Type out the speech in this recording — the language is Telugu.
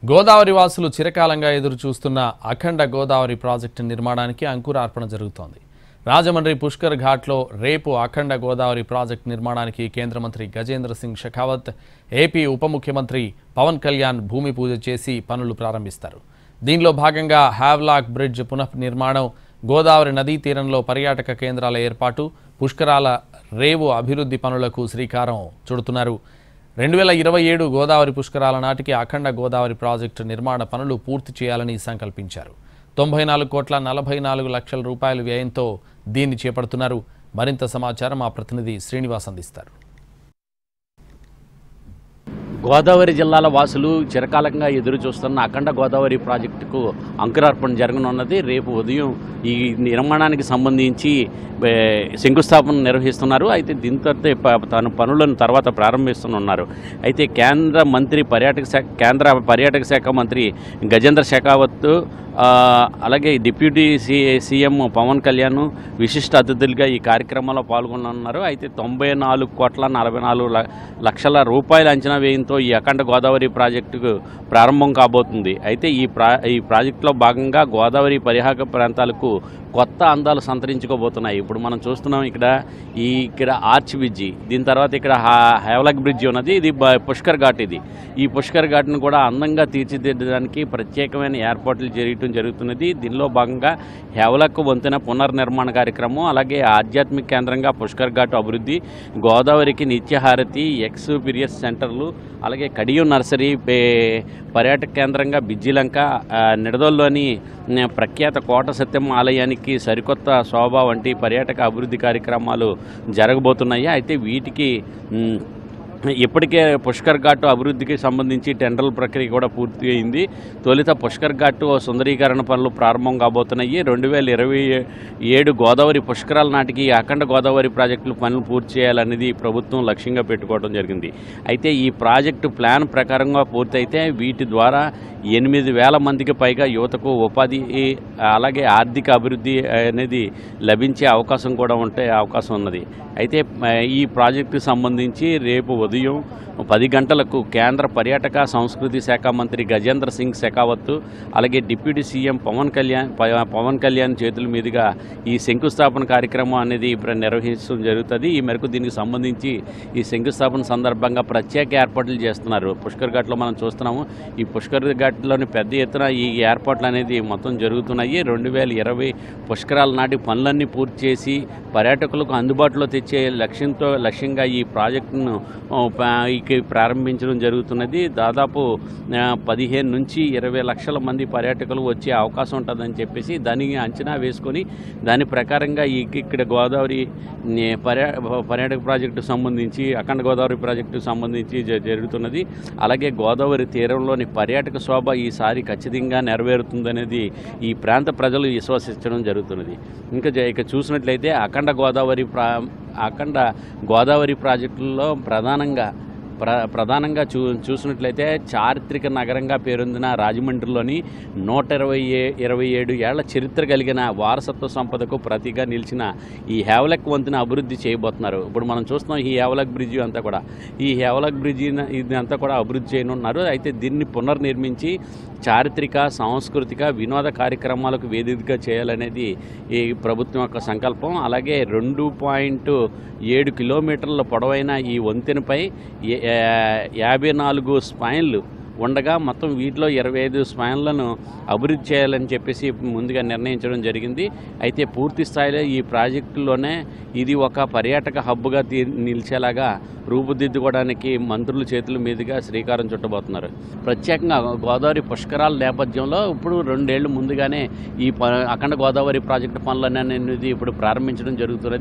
గోదావరి వాసులు చిరకాలంగా ఎదురు చూస్తున్న అఖండ గోదావరి ప్రాజెక్టు నిర్మాణానికి అంకురార్పణ జరుగుతోంది. రాజమండ్రి పుష్కర్ ఘాట్లో రేపు అఖండ గోదావరి ప్రాజెక్టు నిర్మాణానికి కేంద్ర మంత్రి గజేంద్ర సింగ్ షెకావత్, ఏపీ ఉప ముఖ్యమంత్రి పవన్ కళ్యాణ్ భూమి పూజ చేసి పనులు ప్రారంభిస్తారు. దీనిలో భాగంగా హ్యావ్లాక్ బ్రిడ్జ్ పునఃనిర్మాణం, గోదావరి నదీ తీరంలో పర్యాటక కేంద్రాల ఏర్పాటు, పుష్కరాల రేవు అభివృద్ధి పనులకు శ్రీకారం చుడుతున్నారు. 2027 గోదావరి పుష్కరాల నాటికి అఖండ గోదావరి ప్రాజెక్టు నిర్మాణ పనులు పూర్తి చేయాలని సంకల్పించారు. 94,44,00,000 రూపాయల వ్యయంతో దీన్ని చేపడుతున్నారు. మరింత సమాచారం మా ప్రతినిధి శ్రీనివాస్ అందిస్తారు. గోదావరి జిల్లాల వాసులు చిరకాలంగా ఎదురు చూస్తున్న అఖండ గోదావరి ప్రాజెక్టుకు అంకురార్పణ జరగనున్నది. రేపు ఉదయం ఈ నిర్మాణానికి సంబంధించి శంకుస్థాపన నిర్వహిస్తున్నారు. అయితే దీంతో తన పనులను తర్వాత ప్రారంభిస్తున్నారు. అయితే కేంద్ర పర్యాటక శాఖ మంత్రి గజేంద్ర షెకావత్, అలాగే డిప్యూటీ సీఎం పవన్ కళ్యాణ్ విశిష్ట అతిథులుగా ఈ కార్యక్రమంలో పాల్గొనున్నారు. అయితే 94,44,00,000 రూపాయల అంచనా వ్యయంతో ఈ అఖండ గోదావరి ప్రాజెక్టుకు ప్రారంభం కాబోతుంది. అయితే ఈ ప్రాజెక్టులో భాగంగా గోదావరి పరివాహక ప్రాంతాలకు కొత్త అందాలు సంతరించుకోబోతున్నాయి. ఇప్పుడు మనం చూస్తున్నాం ఇక్కడ ఆర్చ్ బ్రిడ్జి, దీని తర్వాత ఇక్కడ హ్యావ్లాక్ బ్రిడ్జి ఉన్నది. ఇది పుష్కర్ ఘాట్. ఈ పుష్కర్ ఘాట్ను కూడా అందంగా తీర్చిదిద్దడానికి ప్రత్యేకమైన ఏర్పాట్లు జరుగుతున్నది. దీనిలో భాగంగా హ్యావ్లాక్ వంతెన పునర్నిర్మాణ కార్యక్రమం, అలాగే ఆధ్యాత్మిక కేంద్రంగా పుష్కర్ ఘాట్ అభివృద్ధి, గోదావరికి నిత్యహారతి, ఎక్స్పీరియన్స్ సెంటర్లు, అలాగే కడియం నర్సరీ, పర్యాటక కేంద్రంగా బిజ్జిలంక, నిడదోల్లోని ప్రఖ్యాత కోట సత్యమ్మ ఆలయానికి సరికొత్త శోభ వంటి పర్యాటక అభివృద్ధి కార్యక్రమాలు జరగబోతున్నాయి. అయితే వీటికి ఇప్పటికే పుష్కర్ ఘాట్ అభివృద్ధికి సంబంధించి టెండర్ల ప్రక్రియ కూడా పూర్తి అయింది. తొలుత పుష్కర్ ఘాట్ సుందరీకరణ పనులు ప్రారంభం కాబోతున్నాయి. 2027 గోదావరి పుష్కరాల నాటికి అఖండ గోదావరి ప్రాజెక్టులు పనులు పూర్తి చేయాలనేది ప్రభుత్వం లక్ష్యంగా పెట్టుకోవడం జరిగింది. అయితే ఈ ప్రాజెక్టు ప్లాన్ ప్రకారంగా పూర్తయితే వీటి ద్వారా 8,000 మందికి పైగా యువతకు ఉపాధి, అలాగే ఆర్థిక అభివృద్ధి అనేది లభించే అవకాశం కూడా అవకాశం ఉన్నది. అయితే ఈ ప్రాజెక్టుకు సంబంధించి రేపు ఉదయం 10 గంటలకు కేంద్ర పర్యాటక సంస్కృతి శాఖ మంత్రి గజేంద్ర సింగ్ షెకావత్, అలాగే డిప్యూటీ సీఎం పవన్ కళ్యాణ్ చేతుల మీదుగా ఈ శంకుస్థాపన కార్యక్రమం అనేది నిర్వహించడం జరుగుతుంది. ఈ మేరకు దీనికి సంబంధించి ఈ శంకుస్థాపన సందర్భంగా ప్రత్యేక ఏర్పాట్లు చేస్తున్నారు. పుష్కర్ ఘాట్లో మనం చూస్తున్నాము. ఈ పుష్కర్ ఘాట్లోని పెద్ద ఎత్తున ఈ ఏర్పాట్లు అనేది మొత్తం జరుగుతున్నాయి. 2020 పుష్కరాల నాటి పనులన్నీ పూర్తి చేసి పర్యాటకులకు అందుబాటులో తెచ్చే లక్ష్యంగా ఈ ప్రాజెక్టును ప్రారంభించడం జరుగుతున్నది. దాదాపు 15 నుంచి 20 లక్షల మంది పర్యాటకులు వచ్చే అవకాశం ఉంటుందని చెప్పేసి దానికి అంచనా వేసుకొని దాని ప్రకారంగా ఇక్కడ గోదావరి పర్యాటక ప్రాజెక్టు సంబంధించి అఖండ గోదావరి ప్రాజెక్టుకు సంబంధించి జరుగుతున్నది. అలాగే గోదావరి తీరంలోని పర్యాటక శోభ ఈసారి ఖచ్చితంగా నెరవేరుతుందనేది ఈ ప్రాంత ప్రజలు విశ్వసించడం జరుగుతున్నది. ఇక చూసినట్లయితే అఖండ గోదావరి ప్రాజెక్టుల్లో ప్రధానంగా చూసినట్లయితే చారిత్రక నగరంగా పేరొందిన రాజమండ్రిలోని 127 ఏళ్ల చరిత్ర కలిగిన వారసత్వ సంపదకు ప్రతిగా నిలిచిన ఈ హ్యావ్లాక్ వంతెన అభివృద్ధి చేయబోతున్నారు. ఇప్పుడు మనం చూస్తున్నాం ఈ హ్యావ్లాక్ బ్రిడ్జి అంతా కూడా. ఈ హ్యావ్లాక్ బ్రిడ్జి ఇది అంతా కూడా అభివృద్ధి చేయనున్నారు. అయితే దీన్ని పునర్నిర్మించి చారిత్రక, సాంస్కృతిక, వినోద కార్యక్రమాలకు వేదికగా చేయాలనేది ఈ ప్రభుత్వం యొక్క సంకల్పం. అలాగే 2.7 కిలోమీటర్ల పొడవైన ఈ వంతెనపై 54 స్పాన్లు ఉండగా మొత్తం వీటిలో 25 స్పాన్లను అభివృద్ధి చేయాలని చెప్పేసి ముందుగా నిర్ణయించడం జరిగింది. అయితే పూర్తి స్థాయిలో ఈ ప్రాజెక్టులోనే ఇది ఒక పర్యాటక హబ్గా నిలిచేలాగా రూపుదిద్దుకోవడానికి మంత్రుల చేతుల మీదుగా శ్రీకారం చుట్టబోతున్నారు. ప్రత్యేకంగా గోదావరి పుష్కరాల నేపథ్యంలో ఇప్పుడు 2 ఏళ్ల ముందుగానే ఈ అఖండ గోదావరి ప్రాజెక్టు పనులనేది ఇప్పుడు ప్రారంభించడం జరుగుతున్నది.